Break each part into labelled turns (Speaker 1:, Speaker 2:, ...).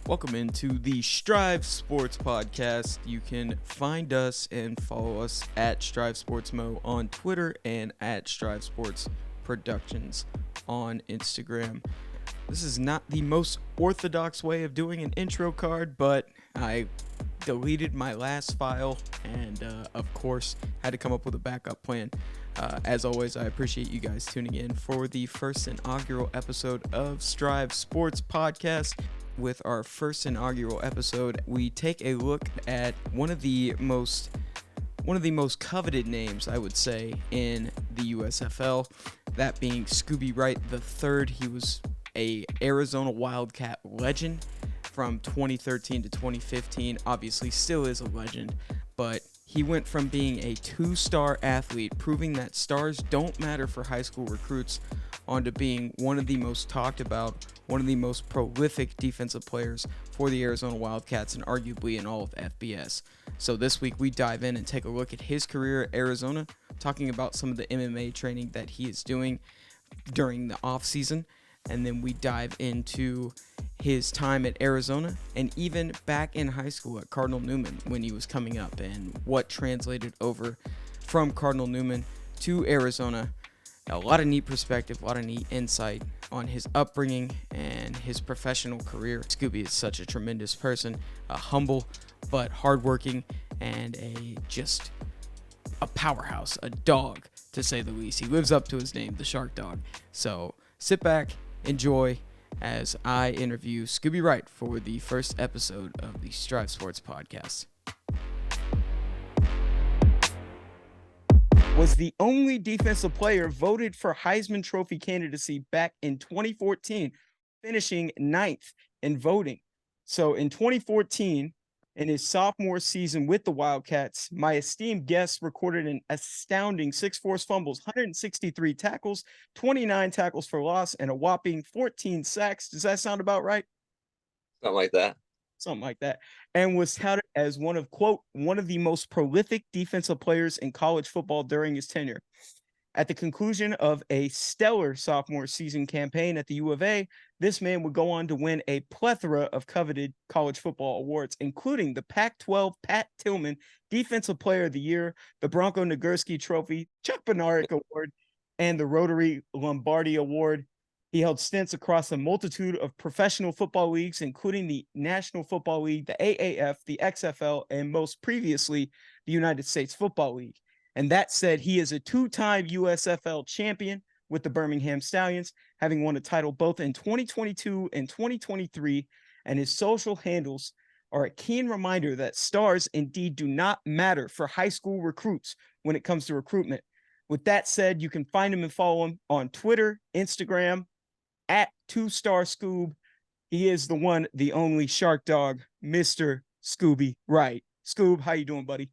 Speaker 1: Welcome into the Strive Sports Podcast. You can find us and follow us at Strive Sports Mo on Twitter and at Strive Sports Productions on Instagram. This is not the most orthodox way of doing an intro card, but I deleted my last file and, of course, had to come up with a backup plan. As always, I appreciate you guys tuning in for the first inaugural episode of Strive Sports Podcast. With our first inaugural episode, we take a look at one of the most coveted names, I would say, in the USFL, that being Scooby Wright III. He was a Arizona Wildcat legend from 2013 to 2015. Obviously still is a legend, but he went from being a two-star athlete, proving that stars don't matter for high school recruits, onto being one of the most talked about, one of the most prolific defensive players for the Arizona Wildcats and arguably in all of FBS. So this week we dive in and take a look at his career at Arizona, talking about some of the MMA training that he is doing during the offseason, and then we dive into his time at Arizona and even back in high school at Cardinal Newman when he was coming up and what translated over from Cardinal Newman to Arizona. A lot of neat perspective, a lot of neat insight on his upbringing and his professional career. Scooby is such a tremendous person, humble but hardworking, and just a powerhouse, a dog to say the least. He lives up to his name, the Sharkdawg. So sit back, enjoy as I interview Scooby Wright for the first episode of the Strive Sports Podcast. Was the only defensive player voted for Heisman Trophy candidacy back in 2014, finishing 9th in voting. So in 2014, in his sophomore season with the Wildcats, my esteemed guest recorded an astounding 6 forced fumbles, 163 tackles, 29 tackles for loss, and a whopping 14 sacks. Does that sound about right?
Speaker 2: Something like that.
Speaker 1: Something like that, and was touted as one of the most prolific defensive players in college football during his tenure. At the conclusion of a stellar sophomore season campaign at the U of A, this man would go on to win a plethora of coveted college football awards, including the Pac-12 Pat Tillman Defensive Player of the Year, the Bronko Nagurski Trophy, Chuck Bednarik Award, and the Rotary Lombardi Award. He held stints across a multitude of professional football leagues, including the National Football League, the AAF, the XFL, and most previously, the United States Football League. And that said, he is a two-time USFL champion with the Birmingham Stallions, having won a title both in 2022 and 2023, and his social handles are a keen reminder that stars indeed do not matter for high school recruits when it comes to recruitment. With that said, you can find him and follow him on Twitter, Instagram, at 2-Star Scoob. He is the one, the only Sharkdawg, Mr. Scooby Wright. Scoob, how you doing, buddy?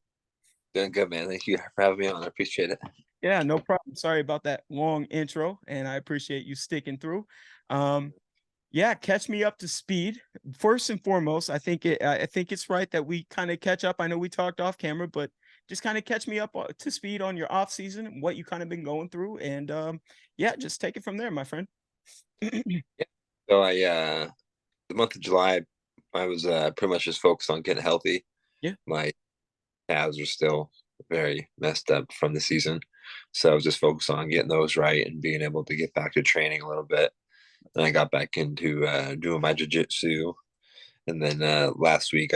Speaker 2: Doing good, man. Thank you for having me on. I appreciate it.
Speaker 1: Yeah, no problem. Sorry about that long intro, and I appreciate you sticking through. Yeah, catch me up to speed. First and foremost, I think it's right that we kind of catch up. I know we talked off camera, but just kind of catch me up to speed on your off season, what you kind of been going through, and yeah, just take it from there, my friend.
Speaker 2: Yeah. So the month of July, I was pretty much just focused on getting healthy.
Speaker 1: Yeah.
Speaker 2: My calves are still very messed up from the season, so I was just focused on getting those right and being able to get back to training a little bit. Then I got back into doing my jiu-jitsu, and then last week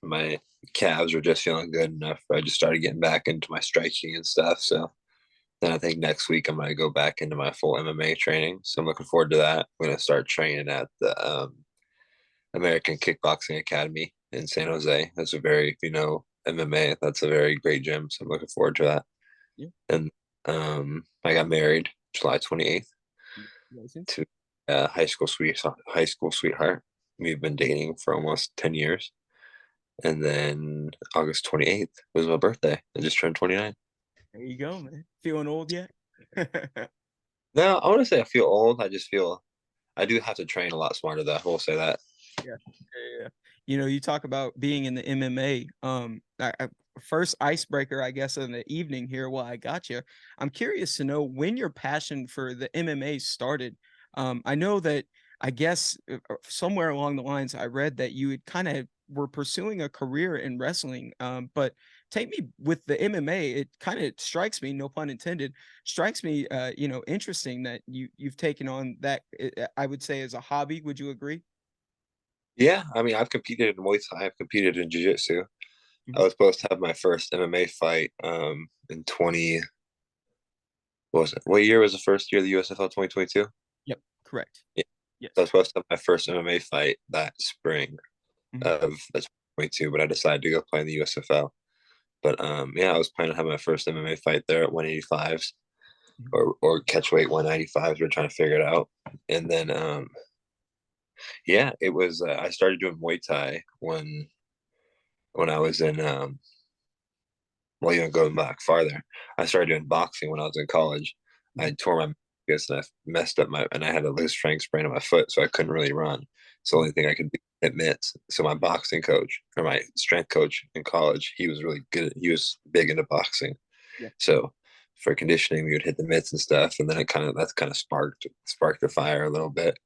Speaker 2: my calves were just feeling good enough. I just started getting back into my striking and stuff. So then I think next week I'm going to go back into my full MMA training. So I'm looking forward to that. I'm going to start training at the American Kickboxing Academy in San Jose. That's a very, if you know MMA, that's a very great gym. So I'm looking forward to that.
Speaker 1: Yeah.
Speaker 2: And I got married July 28th to a high school sweetheart. We've been dating for almost 10 years. And then August 28th was my birthday. I just turned 29.
Speaker 1: There you go, man. Feeling old yet?
Speaker 2: No, I want to say I feel old. I just feel I do have to train a lot smarter, though. I will say that.
Speaker 1: Yeah. You know, you talk about being in the MMA. First icebreaker, I guess, in the evening here while I got you. I'm curious to know when your passion for the MMA started. I know that I guess somewhere along the lines, I read that you had kind of were pursuing a career in wrestling. But take me with the MMA. It kind of strikes me, no pun intended, strikes me, interesting that you've taken on that. I would say as a hobby. Would you agree?
Speaker 2: Yeah, I mean, I've competed in Muay Thai, I've competed in Jiu-Jitsu. I
Speaker 1: Mhm.
Speaker 2: was supposed to have my first MMA fight in 20, what was it? What year was the first year of the USFL 2022?
Speaker 1: Yep, correct.
Speaker 2: Yeah. So I was
Speaker 1: Yes.
Speaker 2: supposed to have my first MMA fight that spring
Speaker 1: Mhm.
Speaker 2: of 2022, but I decided to go play in the USFL. But yeah, I was planning to have my first MMA fight there at 185s
Speaker 1: Mhm.
Speaker 2: or catch weight 195s. We're trying to figure it out. And then yeah, it was I started doing Muay Thai when I was in well, even going back farther, I started doing boxing when I was in college. I
Speaker 1: Mhm.
Speaker 2: tore my meniscus and I messed up and I had a Lisfranc sprain on my foot, so I couldn't really run. So the
Speaker 1: Mhm.
Speaker 2: only thing I could do hit mitts. So my boxing coach or my strength coach in college, he was really good. He was big into boxing.
Speaker 1: Yeah.
Speaker 2: So for conditioning, we would hit the mitts and stuff, and then that's kind of sparked the fire a little bit.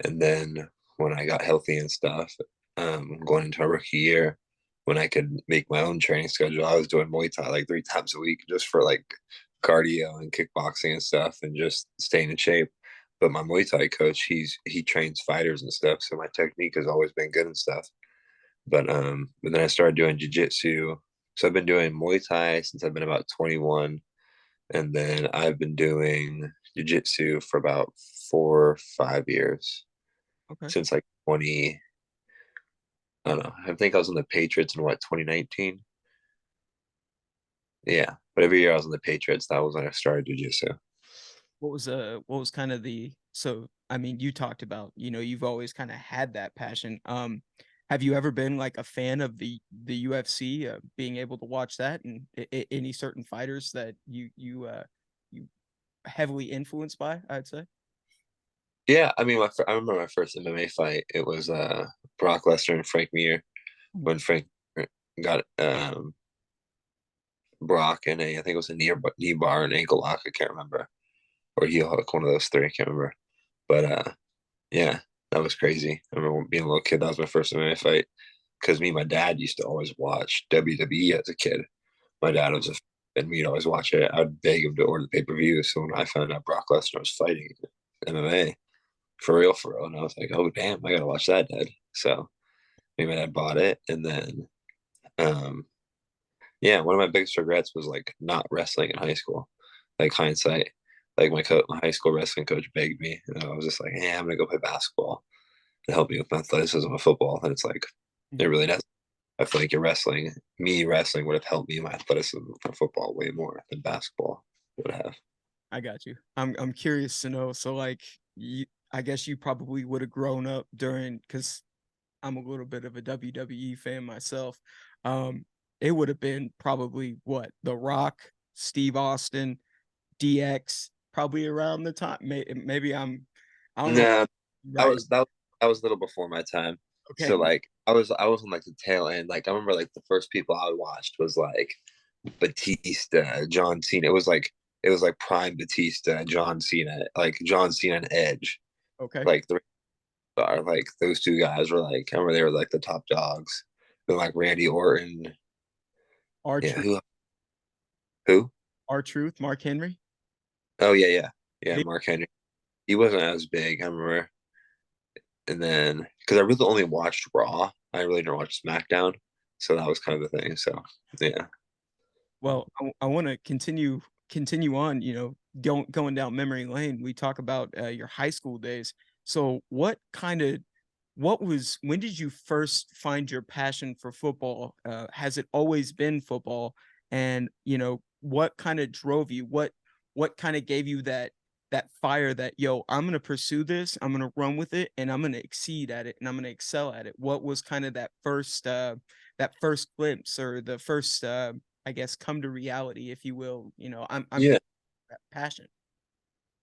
Speaker 2: And then when I got healthy and stuff, going into a rookie year, when I could make my own training schedule, I was doing Muay Thai like 3 times a week just for like cardio and kickboxing and stuff and just staying in shape. But my Muay Thai coach, he trains fighters and stuff, so my technique has always been good and stuff. But then I started doing jiu-jitsu. So I've been doing Muay Thai since I've been about 21, and then I've been doing jiu-jitsu for about 4 or 5 years
Speaker 1: Okay.
Speaker 2: since like 20. I don't know. I think I was on the Patriots in what 2019. Yeah, but every year I was on the Patriots. That was when I started jiu-jitsu.
Speaker 1: What was kind of the so I mean you talked about you've always kind of had that passion. Have you ever been like a fan of the UFC, being able to watch that, and any certain fighters that you heavily influenced by, I'd say.
Speaker 2: Yeah, I mean, I remember my first MMA fight. It was Brock Lesnar and Frank Mir
Speaker 1: Mhm.
Speaker 2: when Frank got Brock in I think it was a knee bar and ankle lock. I can't remember, or heel hook, one of those three. I can't remember. But yeah, that was crazy. I remember being a little kid. That was my first MMA fight because me and my dad used to always watch WWE as a kid. My dad was a and we'd always watch it. I would beg him to order the pay per view. So when I found out Brock Lesnar was fighting MMA for real, and I was like, oh damn, I gotta watch that, Dad. So me and my dad bought it, and then um, yeah, one of my biggest regrets was like not wrestling in high school. Like hindsight, like my high school wrestling coach begged me, and I was just like, yeah, I'm gonna go play basketball to help me with my athleticism of football. And it's like it
Speaker 1: Mhm.
Speaker 2: really does. I feel like me wrestling would have helped me in my athleticism for football way more than basketball would have.
Speaker 1: I got you. I'm curious to know. So like I guess you probably would have grown up during, because I'm a little bit of a WWE fan myself. Um, it would have been probably what The Rock, Steve Austin, DX, probably around the time. Maybe I don't know.
Speaker 2: No, that
Speaker 1: Right.
Speaker 2: was that that was a little before my time.
Speaker 1: Okay.
Speaker 2: So like I was on like the tail end. Like I remember like the first people I watched was like Batista, John Cena. It was like prime Batista, John Cena, like John Cena and Edge.
Speaker 1: Okay.
Speaker 2: Like the are like those two guys were like I remember they were like the top dogs. Then like Randy Orton.
Speaker 1: R
Speaker 2: Yeah,
Speaker 1: Truth,
Speaker 2: who?
Speaker 1: R Truth, Mark Henry.
Speaker 2: Oh yeah,
Speaker 1: Big.
Speaker 2: Mark Henry. He wasn't as big, I remember. And then because I really only watched Raw, I really didn't watch SmackDown, so that was kind of the thing. So yeah,
Speaker 1: Well, I want to continue on. Going down memory lane. We talk about your high school days. So what was when did you first find your passion for football? Has it always been football? And what kind of drove you? What kind of gave you that fire that I'm gonna pursue this, I'm gonna run with it, and I'm gonna exceed at it, and I'm gonna excel at it? What was kind of that first glimpse, or the first I guess come to reality, if you will? I'm
Speaker 2: yeah,
Speaker 1: that passion.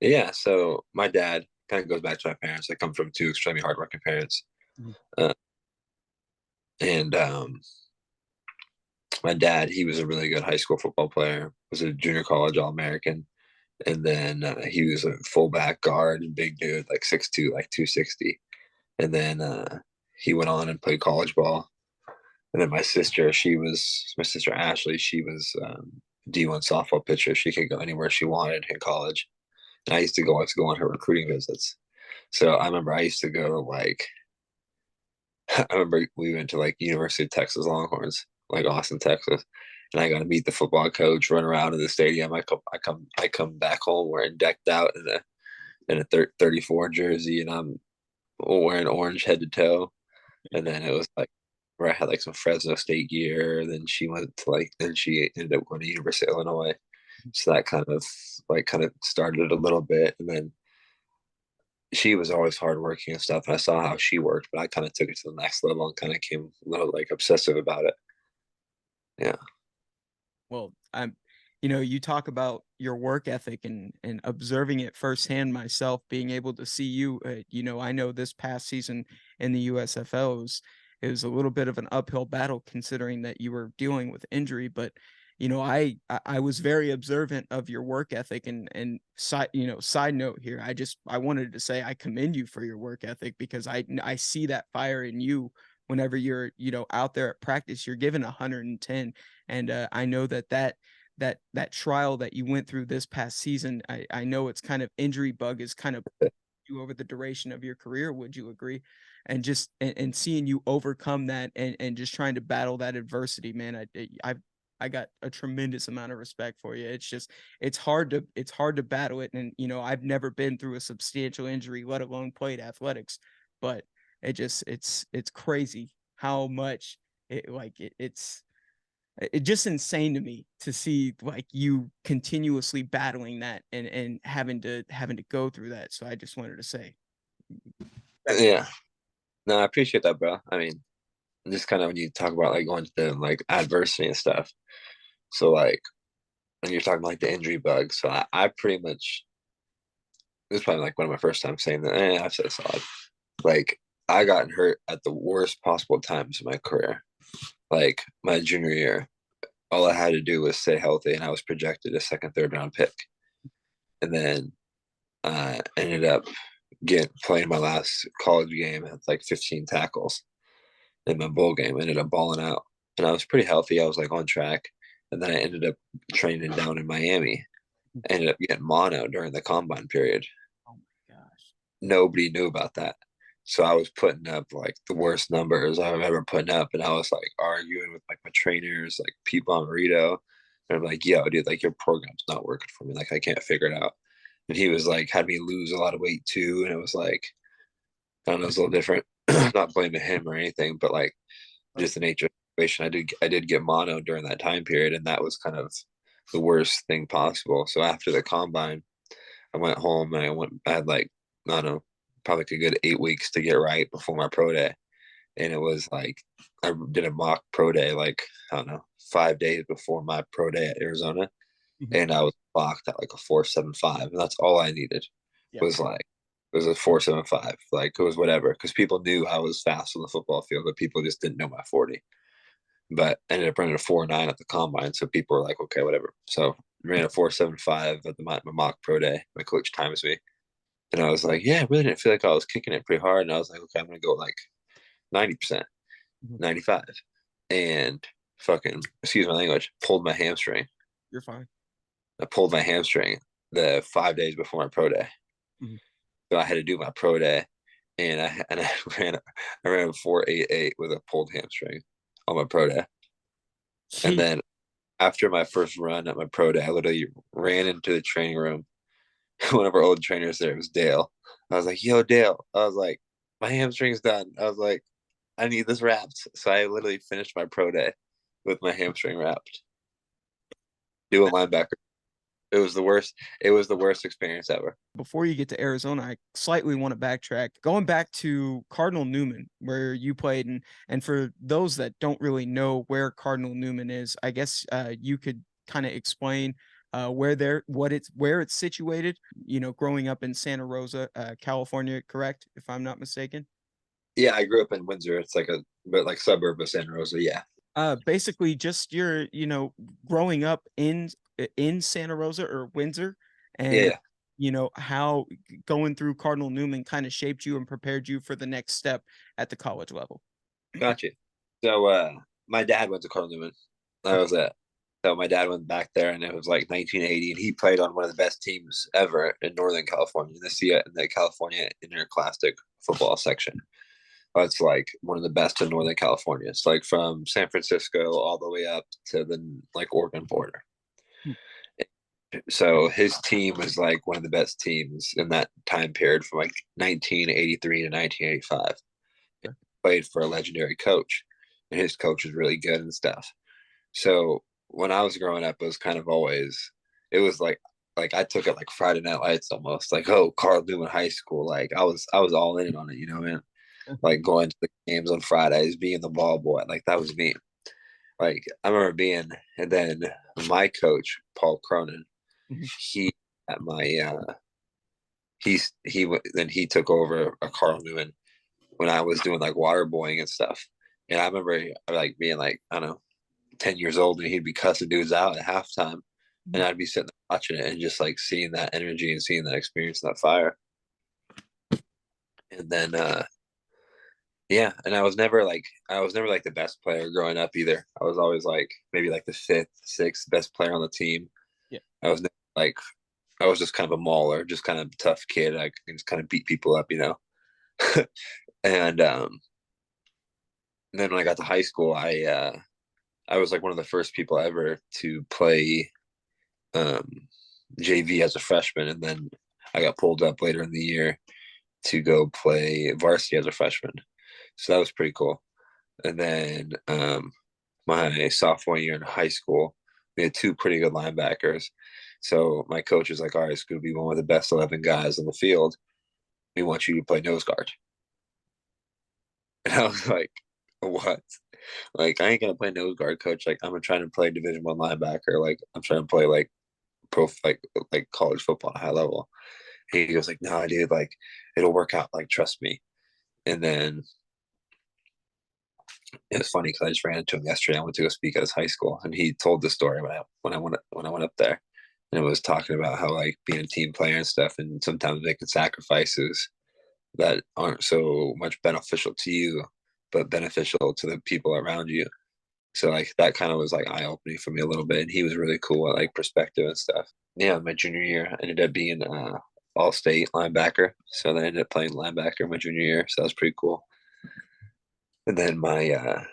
Speaker 2: yeah. So my dad kind of goes back to my parents. I come from two extremely hardworking parents,
Speaker 1: Mhm.
Speaker 2: uh, and my dad he was a really good high school football player. Was a junior college All American, And then he was a fullback guard and big dude, like 6'2", like 260. And then he went on and played college ball. And then my sister Ashley, she was D1 softball pitcher. She could go anywhere she wanted in college. And I used to go on her recruiting visits. So I remember I used to go like, I remember we went to like University of Texas Longhorns, like Austin, Texas, and I got to meet the football coach, run around in the stadium. I come back home wearing decked out in a 34 jersey, and I'm wearing orange head to toe. And then it was like where I had like some Fresno State gear. Then she ended up going to University of Illinois. So that kind of started a little bit, and then she was always hardworking and stuff. And I saw how she worked, but I kind of took it to the next level and kind of came a little like obsessive about it. Yeah.
Speaker 1: Well, you talk about your work ethic and observing it firsthand myself, being able to see you, I know this past season in the USFL it was a little bit of an uphill battle considering that you were dealing with injury, but I was very observant of your work ethic and side note here. I wanted to say I commend you for your work ethic because I see that fire in you whenever you're, out there at practice. You're given 110. And I know that trial that you went through this past season, I know it's kind of injury bug is kind of you over the duration of your career. Would you agree? And just and seeing you overcome that and just trying to battle that adversity, man, I got a tremendous amount of respect for you. It's hard to battle it. And, I've never been through a substantial injury, let alone played athletics, but it's crazy how much it's just insane to me to see like you continuously battling that and having to go through that. So I just wanted to say,
Speaker 2: Yeah. No, I appreciate that, bro. I mean, just kind of when you talk about like going to like adversity and stuff. So like when you're talking about like the injury bug, so I pretty much this is probably like one of my first times saying that. I've said solid. Like I got hurt at the worst possible times in my career. Like my junior year, all I had to do was stay healthy, and I was projected a second, third round pick. And then ended up playing my last college game at like 15 tackles. In my bowl game, ended up balling out, and I was pretty healthy. I was like on track, and then I ended up training down in Miami. I ended up getting mono during the combine period.
Speaker 1: oh my gosh,
Speaker 2: Nobody knew about that. So I was putting up like the worst numbers I've ever put up. And I was like arguing with like my trainers, like Pete Bomarito. And I'm like, yo, dude, like your program's not working for me. Like I can't figure it out. And he was like, had me lose a lot of weight too. And it was like, I don't know, it was a little different. Not blaming him or anything, but like just the nature of the situation. I did get mono during that time period, and that was kind of the worst thing possible. So after the combine, I went home and I had like, I don't know, probably like a good 8 weeks to get right before my pro day. And it was like, I did a mock pro day, like, I don't know, 5 days before my pro day at Arizona. And I was blocked at like a 4.75. And that's all I needed
Speaker 1: yeah,
Speaker 2: was like, it was a 4.75. Like it was whatever. Cause people knew I was fast on the football field, but people just didn't know my 40. But I ended up running a 4.9 at the combine. So people were like, okay, whatever. So ran a 4.75 at my mock pro day. My coach times me. And I was like, yeah, I really didn't feel like I was kicking it pretty hard. And I was like, okay, I'm going to go like 90%, 95. And fucking, excuse my language, pulled my hamstring.
Speaker 1: you're fine.
Speaker 2: I pulled my hamstring the 5 days before my pro day.
Speaker 1: Mhm.
Speaker 2: So I had to do my pro day. And I ran a 4.88 with a pulled hamstring on my pro day. And then after my first run at my pro day, I literally ran into the training room. One of our old trainers there was Dale. I was like, yo, Dale. I was like, my hamstring's done. I was like, I need this wrapped. So I literally finished my pro day with my hamstring wrapped. Doing linebacker. It was the worst. It was the worst experience ever.
Speaker 1: Before you get to Arizona, I slightly want to backtrack. Going back to Cardinal Newman, where you played, and for those that don't really know where Cardinal Newman is, I guess you could kind of explain where it's situated. Growing up in Santa Rosa, California, correct? If I'm not mistaken.
Speaker 2: Yeah, I grew up in Windsor. It's like a but like suburb of Santa Rosa. Yeah.
Speaker 1: Basically just your growing up in Santa Rosa or Windsor, and
Speaker 2: Yeah,
Speaker 1: how going through Cardinal Newman kind of shaped you and prepared you for the next step at the college level.
Speaker 2: gotcha. So my dad went to Cardinal Newman. That
Speaker 1: Okay.
Speaker 2: was it. So my dad went back there, and it was like 1980, and he played on one of the best teams ever in Northern California, in the California Interclassic football section. It's like one of the best in Northern California. It's like from San Francisco all the way up to the like Oregon border.
Speaker 1: Hmm.
Speaker 2: So his team was like one of the best teams in that time period from like 1983 to 1985.
Speaker 1: Okay.
Speaker 2: Played for a legendary coach, and his coach was really good and stuff. So when I was growing up, it was kind of always, it was like I took it like Friday Night Lights almost, like, oh, Cardinal Newman High School, like I was all in on it, man. Like going to the games on Fridays, being the ball boy, like that was me. Like I remember being, and then my coach Paul Cronin,
Speaker 1: Mhm.
Speaker 2: he at my then he took over a Cardinal Newman when I was doing like water boying and stuff. And I remember like being like, I don't know, 10 years old, and he'd be cussing dudes out at halftime. And I'd be sitting there watching it and just like seeing that energy and seeing that experience and that fire. And then yeah, and I was never like the best player growing up either. I was always like maybe like the fifth, sixth best player on the team.
Speaker 1: Yeah.
Speaker 2: I was never, like I was just kind of a mauler, just kind of a tough kid. I can just kind of beat people up. And then when I got to high school, I was like one of the first people ever to play um, JV as a freshman, and then I got pulled up later in the year to go play varsity as a freshman. So that was pretty cool. And then my sophomore year in high school, we had two pretty good linebackers. So my coach was like, "All right, Scooby, one of the best 11 guys on the field. We want you to play nose guard." And I was like, "What? Like, I ain't gonna play nose guard, coach. Like, I'm trying to play Division 1 linebacker. Like, I'm trying to play like pro, like college football at a high level." He goes like, "No, dude. Like, it'll work out. Like, trust me." And then it was funny because I just ran into him yesterday. I went to go speak at his high school, and he told the story when I went up there, and it was talking about how like being a team player and stuff, and sometimes making sacrifices that aren't so much beneficial to you, but beneficial to the people around you. So like that kind of was like eye opening for me a little bit. And he was really cool at like perspective and stuff. Yeah, my junior year I ended up being all state linebacker. So then I ended up playing linebacker my junior year. So that was pretty cool. And then I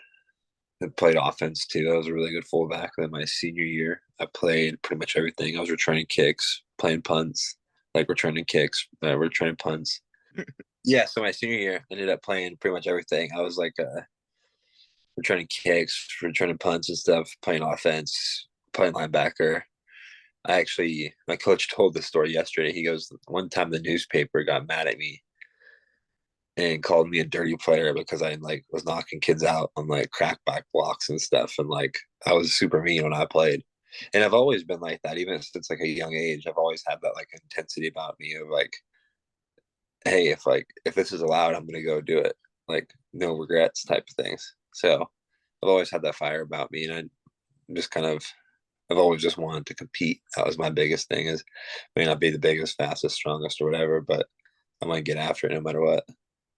Speaker 2: played offense too. I was a really good fullback. Then my senior year, I played pretty much everything. I was returning kicks, playing punts, like returning kicks, returning punts. Yeah, so my senior year, I ended up playing pretty much everything. I was like returning kicks, returning punts and stuff, playing offense, playing linebacker. My coach told this story yesterday. He goes, one time the newspaper got mad at me and called me a dirty player because I like was knocking kids out on like crackback blocks and stuff. And like I was super mean when I played. And I've always been like that, even since like a young age. I've always had that like intensity about me of like, hey, if this is allowed, I'm gonna go do it. Like no regrets type of things. So I've always had that fire about me, and I'm just kind of I've always just wanted to compete. That was my biggest thing. Is may not be the biggest, fastest, strongest, or whatever, but I might get after it no matter what.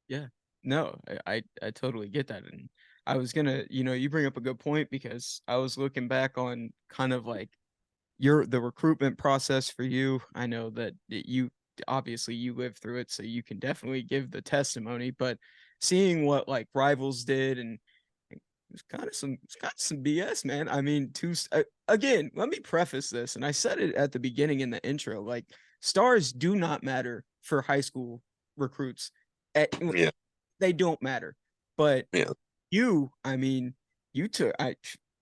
Speaker 1: Yeah. No, I totally get that. And I was gonna, you bring up a good point because I was looking back on kind of like the recruitment process for you. I know that you obviously you lived through it, so you can definitely give the testimony, but seeing what like rivals did and it's kind of some BS, man. I mean, again, let me preface this, and I said it at the beginning in the intro. Like, stars do not matter for high school recruits.
Speaker 2: Yeah,
Speaker 1: They don't matter. But
Speaker 2: yeah,
Speaker 1: I mean, you took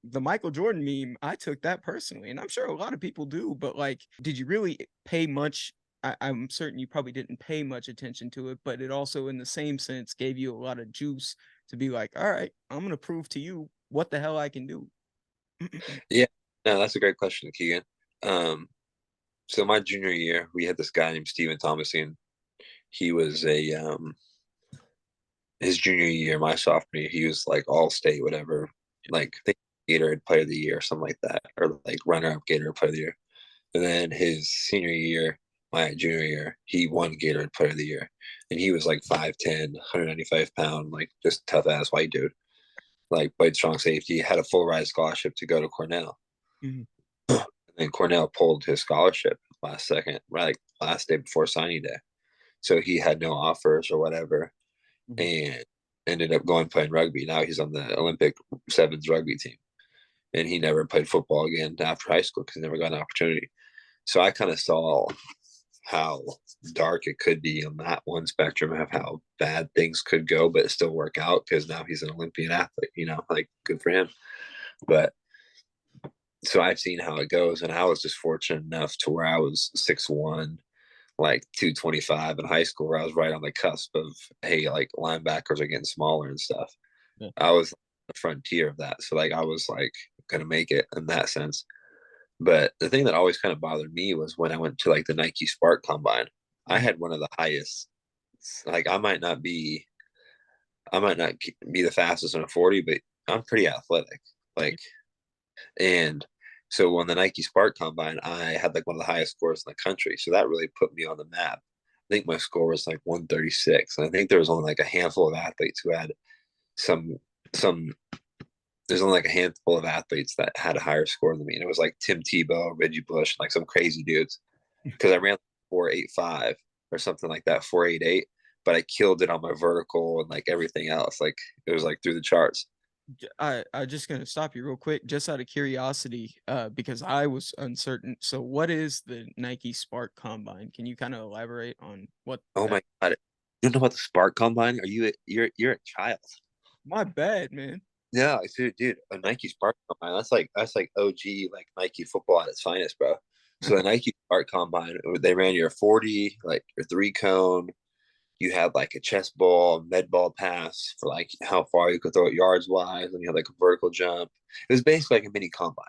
Speaker 1: the Michael Jordan meme. I took that personally, and I'm sure a lot of people do. But like, did you really pay much? I'm certain you probably didn't pay much attention to it, but it also, in the same sense, gave you a lot of juice to be like, all right, I'm gonna prove to you what the hell I can do.
Speaker 2: yeah. No, that's a great question, Keegan. Um, so my junior year, we had this guy named Steven Thomason. He was a his junior year, my sophomore year, he was like all state, whatever, like I think Gatorade Player of the Year or something like that, or like runner up Gatorade Player of the Year. And then his senior year, my junior year, he won Gatorade Player of the Year. And he was like 5'10", 195 pound, like just tough ass white dude. Like played strong safety, had a full ride scholarship to go to Cornell.
Speaker 1: Mhm.
Speaker 2: And then Cornell pulled his scholarship last second, right, like last day before signing day. So he had no offers or whatever,
Speaker 1: Mhm.
Speaker 2: and ended up going playing rugby. Now he's on the Olympic sevens rugby team, and he never played football again after high school because he never got an opportunity. So I kind of saw how dark it could be on that one spectrum of how bad things could go, but still work out because now he's an Olympian athlete, like good for him. But so I've seen how it goes, and I was just fortunate enough to where I was 6'1", like 225 in high school, where I was right on the cusp of, hey, like linebackers are getting smaller and stuff.
Speaker 1: Yeah.
Speaker 2: I was the frontier of that. So like I was like gonna make it in that sense. But the thing that always kind of bothered me was when I went to like the Nike SPARQ combine, I
Speaker 1: Mhm.
Speaker 2: had one of the highest, like I might not be the fastest in a 40, but I'm pretty athletic. Like, and so on the Nike SPARQ combine, I had like one of the highest scores in the country. So that really put me on the map. I think my score was like 136. And I think there was only like a handful of athletes who had some, some, there's only like a handful of athletes that had a higher score than me. And it was like Tim Tebow, Reggie Bush, like some crazy dudes. Cause I ran 4.85 or something like that, 4.88, but I killed it on my vertical and like everything else. Like it was like through the charts.
Speaker 1: I just gonna stop you real quick, just out of curiosity, because I was uncertain. So, what is the Nike Spark Combine? Can you kind of elaborate on what
Speaker 2: Oh
Speaker 1: that?
Speaker 2: my God. You don't know about the SPARQ combine? You're a child.
Speaker 1: My bad, man.
Speaker 2: Yeah, dude, a Nike SPARQ combine. That's like OG like Nike football at its finest, bro. So the Nike SPARQ combine, they ran your 40, like your 3 cone. You had like a chest ball, med ball pass for like how far you could throw it yards wise, and you had like a vertical jump. It was basically like a mini combine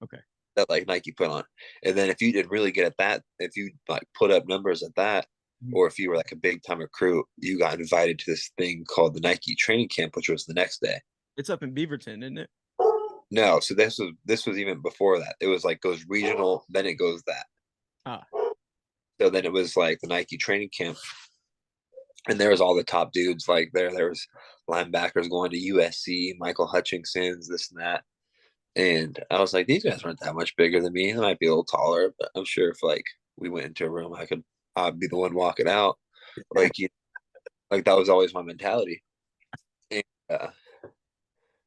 Speaker 1: Okay.
Speaker 2: that like Nike put on. And then if you did really good at that, if you like put up numbers at that,
Speaker 1: Mhm.
Speaker 2: or if you were like a big time recruit, you got invited to this thing called the Nike training camp, which was the next day.
Speaker 1: It's up in Beaverton, isn't it?
Speaker 2: No, so this was even before that. It was like goes regional, then it goes that.
Speaker 1: Ah,
Speaker 2: So then it was like the Nike training camp, and there was all the top dudes like there. There was linebackers going to USC, Michael Hutchinson's, this and that. And I was like, these guys aren't that much bigger than me. They might be a little taller, but I'm sure if like we went into a room, I'd be the one walking out. Like like that was always my mentality. And,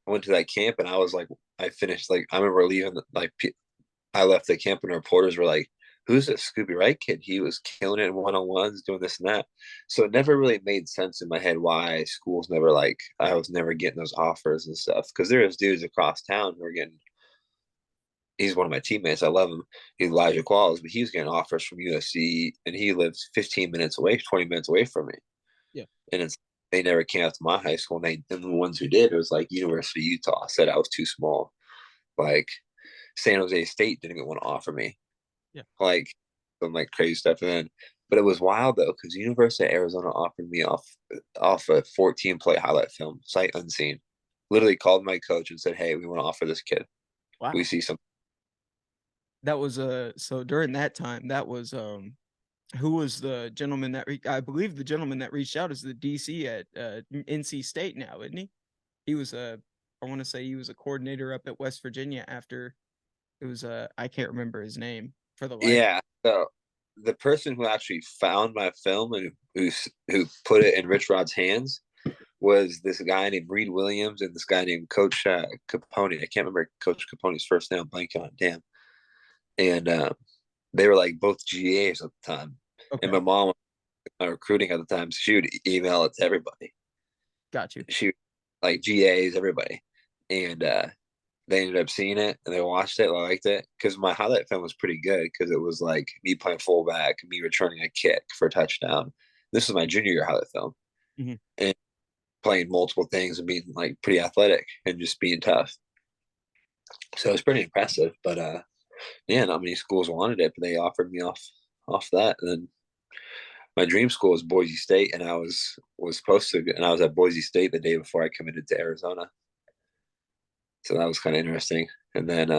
Speaker 2: I went to that camp, and I was like, I finished like I remember leaving like I left the camp, and reporters were like, "Who's this Scooby Wright kid? He was killing it in one-on-ones, doing this and that." So it never really made sense in my head why schools never like I was never getting those offers and stuff, because there was dudes across town who were getting. He's one of my teammates. I love him. He's Elijah Qualls, but he was getting offers from USC, and he lives 15 minutes away, 20 minutes away from me.
Speaker 1: yeah.
Speaker 2: And they never came out to my high school, and the ones who did, it was like University of Utah said I was too small. Like San Jose State didn't even want to offer me,
Speaker 1: Yeah.
Speaker 2: like some like crazy stuff. And then, but it was wild though because University of Arizona offered me off a 14 play highlight film, sight unseen. Literally called my coach and said, "Hey, we want to offer this kid. We
Speaker 1: Wow.
Speaker 2: see some."
Speaker 1: That was so during that time, that was who was the gentleman that I believe the gentleman that reached out is the DC at NC State now, isn't he? He was a I want to say he was a coordinator up at West Virginia after it was I can't remember his name for the life.
Speaker 2: Yeah. So the person who actually found my film and who put it in Rich Rod's hands was this guy named Reed Williams and this guy named Coach Capone. I can't remember Coach Capone's first name. I'm blanking on it. Damn. And they were like both GAs at the time. And
Speaker 1: Okay,
Speaker 2: my mom was recruiting at the time, so she would email it to everybody.
Speaker 1: got you.
Speaker 2: She like GAs, everybody. And they ended up seeing it and they watched it. I liked it because my highlight film was pretty good because it was like me playing fullback, me returning a kick for a touchdown. This was my junior year highlight film
Speaker 1: Hmm.
Speaker 2: and playing multiple things and being like pretty athletic and just being tough. So it was pretty impressive. But yeah, not many schools wanted it, but they offered me off that. And then my dream school was Boise State, and I was supposed to, and I was at Boise State the day before I committed to Arizona. So that was kind of interesting. And then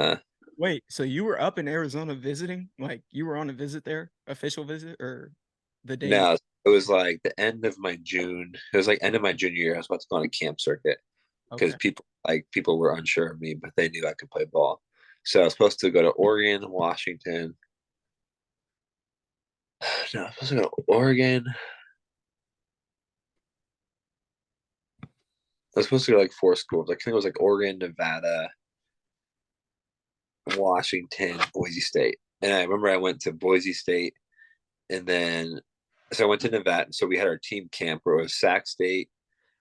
Speaker 1: Wait, so you were up in Arizona visiting? Like you were on a visit there, official visit, or the day?
Speaker 2: No, it was like the end of my June. It was like end of my junior year. I was about to go on a camp circuit because
Speaker 1: Okay.
Speaker 2: people were unsure of me, but they knew I could play ball. So I was supposed to go to Oregon, Washington. No, I was supposed to go to Oregon. I was supposed to go to like four schools. I think it was like Oregon, Nevada, Washington, Boise State. And I remember I went to Boise State, and then so I went to Nevada. So we had our team camp where it was Sac State,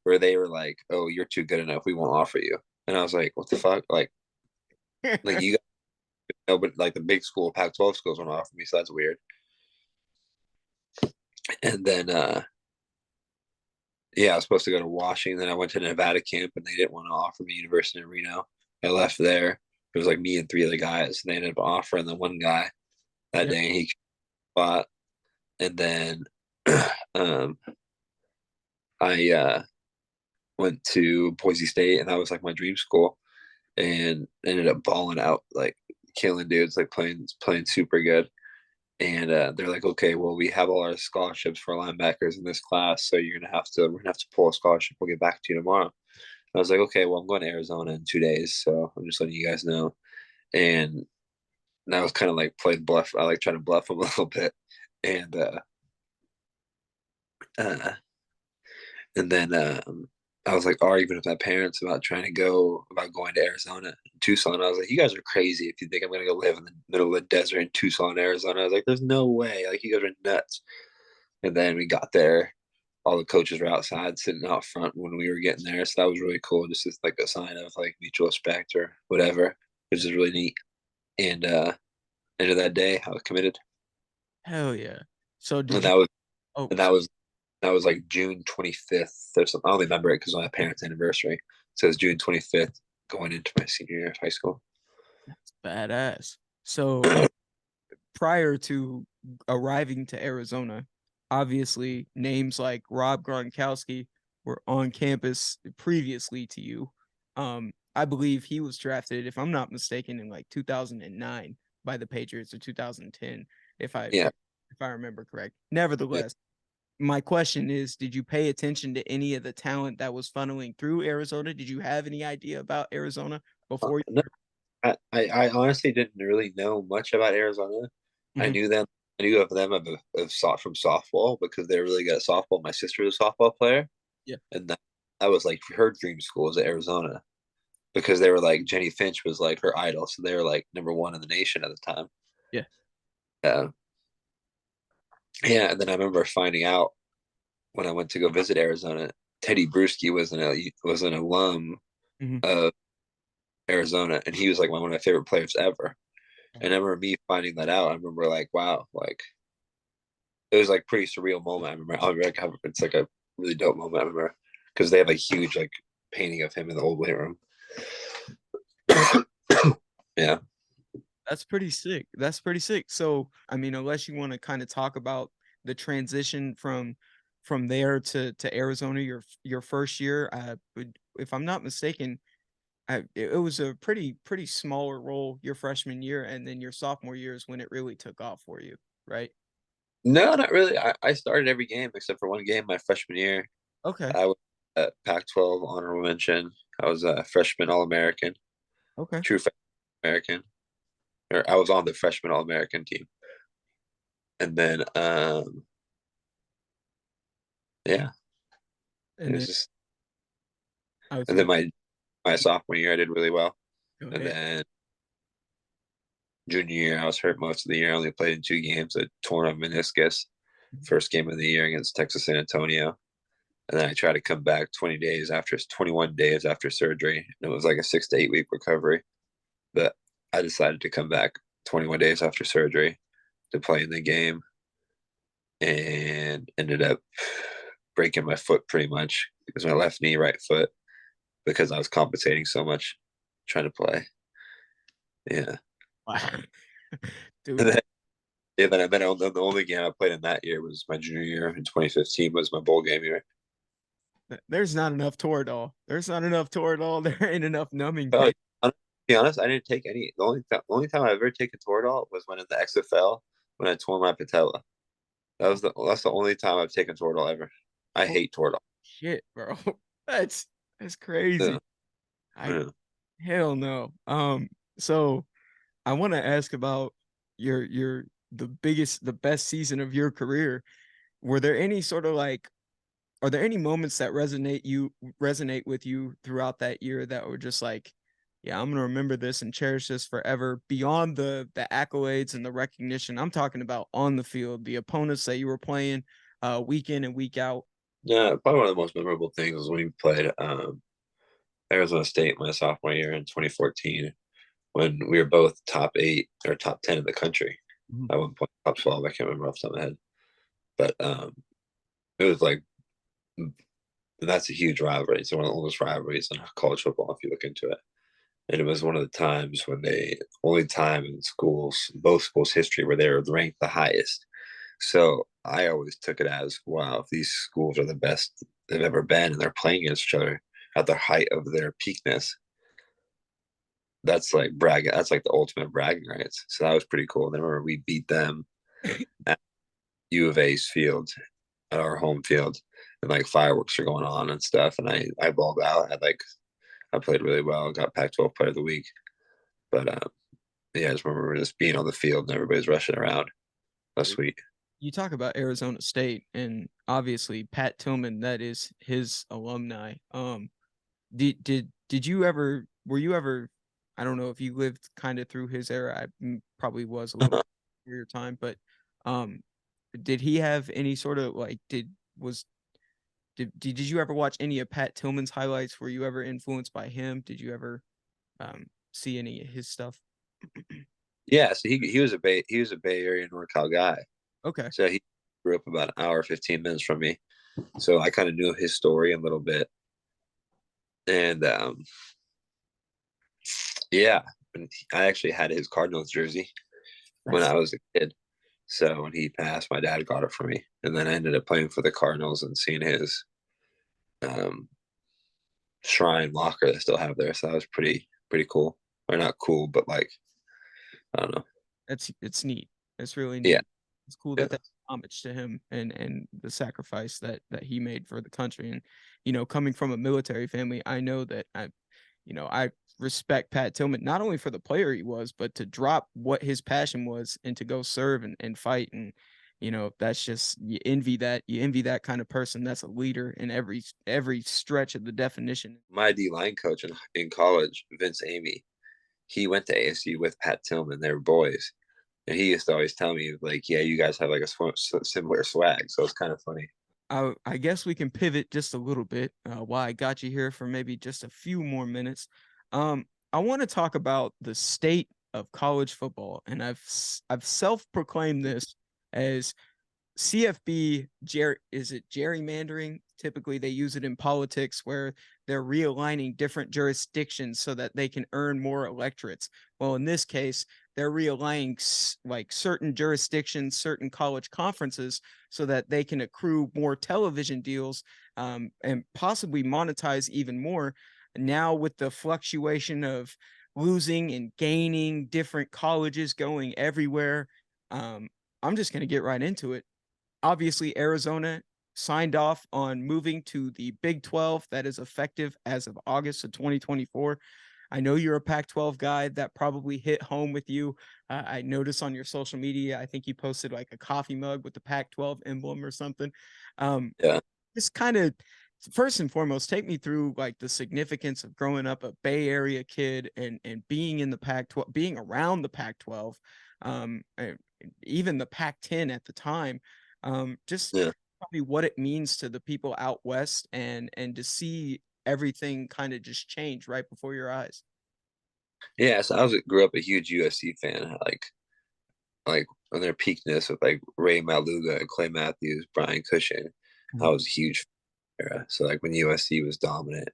Speaker 2: where they were like, "Oh, you're too good enough. We won't offer you." And I was like, "What the fuck?" Like you guys know, but like the big school, Pac-12 schools won't offer me, so that's weird. And then yeah, I was supposed to go to Washington. Then I went to Nevada camp, and they didn't want to offer me University of Reno. I left there. It was like me and three other guys, and they ended up offering the one guy that
Speaker 1: Yeah.
Speaker 2: day. He fought, and then um, I went to Boise State, and that was like my dream school, and ended up balling out, like killing dudes, like playing super good. And they're like, okay, well, we have all our scholarships for linebackers in this class, so we're gonna have to pull a scholarship. We'll get back to you tomorrow. I was like, okay, well, I'm going to Arizona in 2 days, so I'm just letting you guys know. And that was kind of like played bluff. I like trying to bluff them a little bit, and uh, and then I was like arguing with my parents about going to Arizona, Tucson. I was like, you guys are crazy if you think I'm gonna go live in the middle of the desert in Tucson, Arizona. I was like, there's no way. Like, you guys are nuts. And then we got there. All the coaches were outside sitting out front when we were getting there. So that was really cool. Just as like a sign of like mutual respect or whatever, which is really neat. And end of that day, I was committed.
Speaker 1: Hell yeah. So
Speaker 2: And
Speaker 1: did you?
Speaker 2: that was
Speaker 1: Oh,
Speaker 2: and that was like June 25th or something. I only remember it because of my parents' anniversary. So it was June 25th going into my senior year of high school.
Speaker 1: that's badass. So prior to arriving to Arizona, obviously names like Rob Gronkowski were on campus previously to you. I believe he was drafted, if I'm not mistaken, in like 2009 by the Patriots or 2010, if I
Speaker 2: Yeah.
Speaker 1: if I remember correct.
Speaker 2: Yeah.
Speaker 1: Nevertheless, my question is, did you pay attention to any of the talent that was funneling through Arizona? Did you have any idea about Arizona before
Speaker 2: No, I honestly didn't really know much about Arizona.
Speaker 1: you?
Speaker 2: I
Speaker 1: Mhm.
Speaker 2: knew them. I knew of them from softball because they're really good at softball. My sister was a softball player,
Speaker 1: Yeah.
Speaker 2: and that was like her dream school was at Arizona because they were like Jenny Finch was like her idol, so they were like number one in the nation at the time.
Speaker 1: Yeah.
Speaker 2: Yeah, yeah. And then I remember finding out when I went to go visit Arizona, Teddy Bruschi was an alum
Speaker 1: Mhm.
Speaker 2: of Arizona, and he was like one of my favorite players ever. And I remember me finding that out. I remember like, wow, like it was like pretty surreal moment. It's like a really dope moment. I remember because they have a huge like painting of him in the old weight room. Yeah.
Speaker 1: That's pretty sick. That's pretty sick. So, I mean, unless you want to kind of talk about the transition from there to Arizona, your first year, if I'm not mistaken, it was a pretty smaller role your freshman year, and then your sophomore year is when it really took off for you, right?
Speaker 2: No, not really. I started every game except for one game my freshman year.
Speaker 1: Okay.
Speaker 2: I was a Pac-12 honorable mention. I was a freshman All-American,
Speaker 1: Okay.
Speaker 2: true freshman American, or I was on the freshman All-American team. And then, yeah, it
Speaker 1: And
Speaker 2: was
Speaker 1: then
Speaker 2: just,
Speaker 1: I was
Speaker 2: and then
Speaker 1: gonna
Speaker 2: my sophomore year I did really well.
Speaker 1: go
Speaker 2: And
Speaker 1: ahead.
Speaker 2: then junior year I was hurt most of the year. I only played in 2 games. I tore a meniscus. First game of the year against Texas San Antonio. And then I tried to come back 21 days after surgery. And it was like a 6 to 8 week recovery. But I decided to come back 21 days after surgery to play in the game and ended up breaking my foot pretty much. It was my left knee, right foot, because I was compensating so much trying to play. Yeah.
Speaker 1: Wow.
Speaker 2: And
Speaker 1: Dude,
Speaker 2: then, yeah, the only game I played in that year was my junior year in 2015 was my bowl game year.
Speaker 1: there's not enough Toradol. There's not enough Toradol. There ain't enough numbing
Speaker 2: Oh,
Speaker 1: pain.
Speaker 2: be honest, I didn't take any. The only time I've ever taken Toradol was when in the XFL when I tore my patella. That's the only time I've taken Toradol ever. I
Speaker 1: Holy
Speaker 2: hate Toradol.
Speaker 1: shit, bro. That's that's
Speaker 2: Yeah,
Speaker 1: crazy. I
Speaker 2: yeah.
Speaker 1: hell no. So I want to ask about your the best season of your career. Were there any sort of like are there any moments that resonate with you throughout that year that were just like, yeah, I'm gonna remember this and cherish this forever beyond the accolades and the recognition? I'm talking about on the field, the opponents that you were playing week in and week out.
Speaker 2: Yeah, probably one of the most memorable things was when we played Arizona State my sophomore year in 2014 when we were both top 8 or top 10 in the country.
Speaker 1: Mhm.
Speaker 2: At one point, top 12. I can't remember off the top of my head, but it was like that's a huge rivalry. It's one of the oldest rivalries in college football if you look into it. And it was one of the times when they only time in schools, both schools' history, where they were ranked the highest. So I always took it as, wow, if these schools are the best they've ever been and they're playing against each other at the height of their peakness, that's like bragging. That's like the ultimate bragging rights. So that was pretty cool. And I remember we beat them at U of A's field, at our home field, and like fireworks are going on and stuff. And I balled out. I played really well. Got Pac-12 Player of the Week. But yeah, I just remember just being on the field and everybody's rushing around. That's sweet.
Speaker 1: You talk about Arizona State and obviously Pat Tillman, that is his alumni. Did you ever were you ever I don't know if you lived kind of through his era. Probably was a little for your time, but um did he have any sort of like did you ever watch any of Pat Tillman's highlights? Were you ever influenced by him? Did you ever see any of his stuff?
Speaker 2: Yeah, so he was a Bay Area NorCal guy.
Speaker 1: Okay.
Speaker 2: So he grew up about an hour, 15 minutes from me. So I kind of knew his story a little bit. And yeah, and I actually had his Cardinals jersey when
Speaker 1: That's
Speaker 2: I was a kid. So when he passed, my dad got it for me, and then I ended up playing for the Cardinals and seeing his um, shrine locker they still have there. So that was pretty cool, or not cool, but like I don't know.
Speaker 1: it's neat. It's really
Speaker 2: Yeah,
Speaker 1: neat. It's cool
Speaker 2: yeah,
Speaker 1: that that's homage to him and the sacrifice that he made for the country. And coming from a military family, I know that I respect Pat Tillman not only for the player he was, but to drop what his passion was and to go serve and fight. And that's just you envy that kind of person that's a leader in every stretch of the definition.
Speaker 2: my D line coach in college, Vince Amy, he went to ASU with Pat Tillman. They were boys, and he used to always tell me like, "Yeah, you guys have like a similar swag." So it's kind of funny.
Speaker 1: I guess we can pivot just a little bit while I got you here for maybe just a few more minutes. I want to talk about the state of college football, and I've self-proclaimed this as CFB. Is it gerrymandering? Typically, they use it in politics where they're realigning different jurisdictions so that they can earn more electorates. Well, in this case, they're realigning like certain jurisdictions, certain college conferences, so that they can accrue more television deals and possibly monetize even more. Now, with the fluctuation of losing and gaining different colleges going everywhere, um, I'm just going to get right into it. Obviously, Arizona signed off on moving to the Big 12 that is effective as of August of 2024. I know you're a Pac-12 guy. That probably hit home with you. I noticed on your social media, I think you posted like a coffee mug with the Pac-12 emblem or something. Um,
Speaker 2: Yeah,
Speaker 1: just kind of first and foremost, take me through like the significance of growing up a Bay Area kid and being in the Pac-12, being around the Pac-12, and even the Pac-10 at the time. Just
Speaker 2: yeah,
Speaker 1: tell me what it means to the people out west and to see everything kind of just change right before your eyes.
Speaker 2: yeah. So grew up a huge USC fan. Like on their peakness with like Ray Maluga and Clay Matthews, Brian Cushing. I
Speaker 1: Mhm.
Speaker 2: was a huge era. So like when USC was dominant,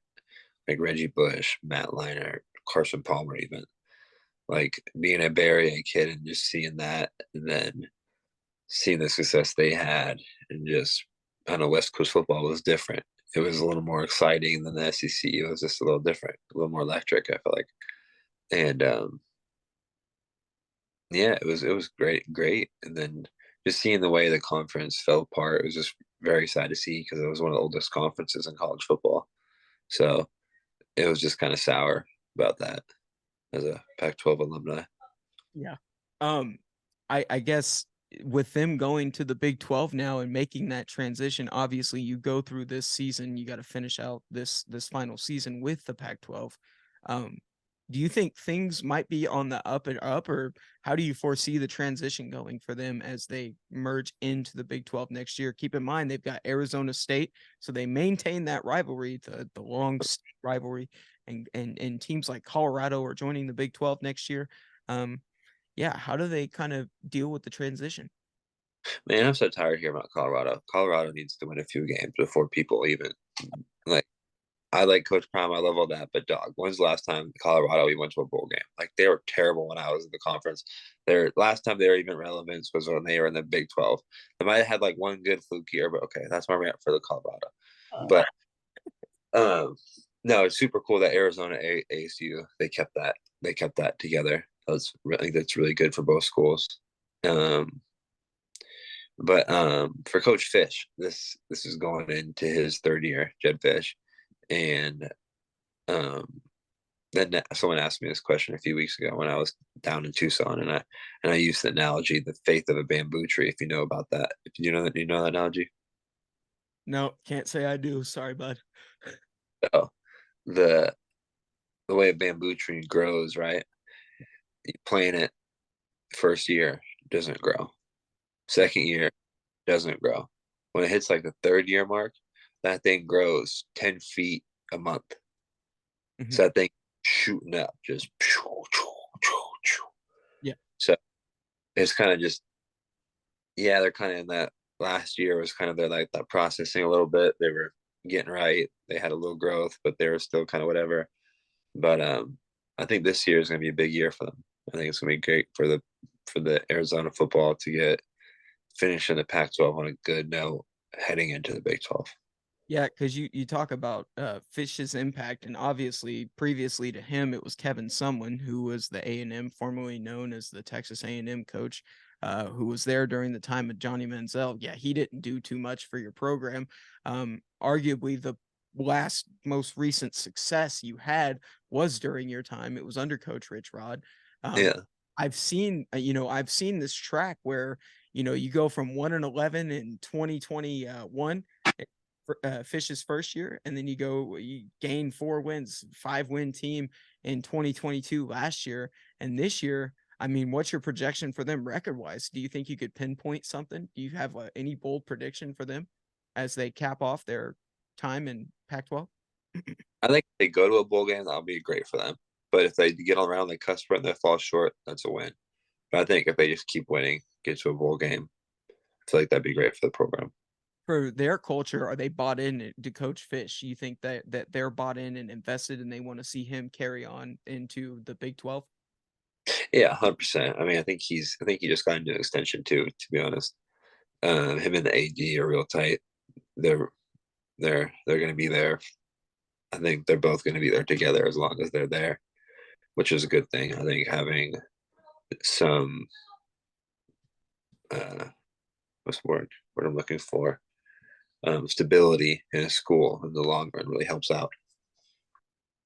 Speaker 2: like Reggie Bush, Matt Leinart, Carson Palmer, even like being a Bay Area kid and just seeing that, and then seeing the success they had, and just I don't know, West Coast football was different. It was a little more exciting than the SEC. It was just a little different, a little more electric. I feel like, And yeah, it was great. And then just seeing the way the conference fell apart, it was just very sad to see because it was one of the oldest conferences in college football. So it was just kind of sour about that as a Pac-12 alumni.
Speaker 1: Yeah. Um, I guess with them going to the Big 12 now and making that transition, obviously you go through this season, you got to finish out this final season with the Pac-12. Do you think things might be on the up and up, or how do you foresee the transition going for them as they merge into the Big 12 next year? Keep in mind they've got Arizona State, so they maintain that rivalry, the long rivalry, and teams like Colorado are joining the Big 12 next year. Yeah, how do they kind of deal with the transition?
Speaker 2: Man, I'm so tired of hearing about Colorado. Colorado needs to win a few games before people even like. I like Coach Prime. I love all that. But dog, when's the last time Colorado we went to a bowl game? Like they were terrible when I was in the conference. Their last time they were even relevant was when they were in the Big 12. They might have had like one good fluke year, but okay, that's where we're at for the Colorado. But um, no, it's super cool that Arizona ASU they kept that together. I think that's really good for both schools. Um, but for Coach Fish, this is going into his third year, Jed Fish, and um, then someone asked me this question a few weeks ago when I was down in Tucson, and I used the analogy, the faith of a bamboo tree. If you know about that, if you know that, you know that analogy.
Speaker 1: No, can't say I do. Sorry, bud.
Speaker 2: So the the way a bamboo tree grows, right? You plant it first year, doesn't grow. Second year, doesn't grow. When it hits like the third year mark, that thing grows 10 feet a month.
Speaker 1: Mhm.
Speaker 2: So that thing shooting up, just
Speaker 1: Yeah.
Speaker 2: so it's kind of just, yeah, they're kind of in that last year was kind of their like that processing a little bit. They were getting right. They had a little growth, but they were still kind of whatever. But I think this year is going to be a big year for them. I think it's going to be great for the Arizona football to get finish in the Pac-12 on a good note heading into the Big 12.
Speaker 1: Yeah, because you talk about Fish's impact, and obviously previously to him it was Kevin Sumlin, who was the A&M, formerly known as the Texas A&M coach, who was there during the time of Johnny Manziel. Yeah, he didn't do too much for your program. Arguably, the last most recent success you had was during your time. It was under Coach Rich Rod. Um,
Speaker 2: Yeah,
Speaker 1: I've seen, I've seen this track where you go from 1-11 in 2021 Fish's first year, and then you gain 4 wins, 5-win team in 2022 last year, and this year. I mean, what's your projection for them record wise? Do you think you could pinpoint something? Do you have any bold prediction for them as they cap off their time in Pac-12?
Speaker 2: I think if they go to a bowl game, that'll be great for them. But if they get around the cusp and they fall short, that's a win. But I think if they just keep winning, get to a bowl game, I feel like that'd be great for the program.
Speaker 1: For their culture, are they bought in to Coach Fish? You think that they're bought in and invested, and they want to see him carry on into the Big 12?
Speaker 2: Yeah, 100%. I mean, I think he just got into an extension too. To be honest, him and the AD are real tight. They're they're going to be there. I think they're both going to be there together as long as they're there, which is a good thing. I think having some uh, what's the word? What I'm looking for, stability in a school in the long run really helps out.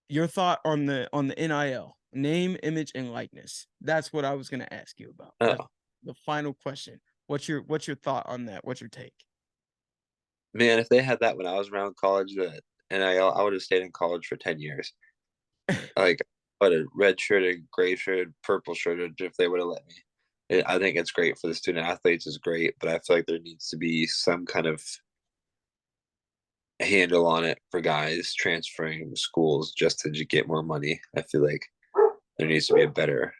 Speaker 1: Your thought on the NIL, name, image, and likeness. That's what I was going to ask you about. That's
Speaker 2: Oh
Speaker 1: the final question. What's your thought on that? What's your take?
Speaker 2: man, if they had that when I was around college, the NIL, I would have stayed in college for 10 years. Like, I would have red shirted, gray shirted, purple shirted if they would have let me. I think it's great for the student athletes, is great, but I feel like there needs to be some kind of handle on it for guys transferring schools just to get more money. I feel like there needs to be a better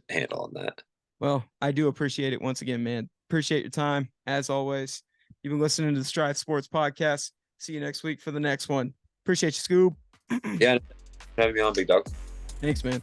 Speaker 2: handle on that.
Speaker 1: Well, I do appreciate it once again, man. Appreciate your time as always. You've been listening to the Strive Sports Podcast. See you next week for the next one. Appreciate you, Scoob.
Speaker 2: Yeah, having me on, big dog.
Speaker 1: Thanks, man.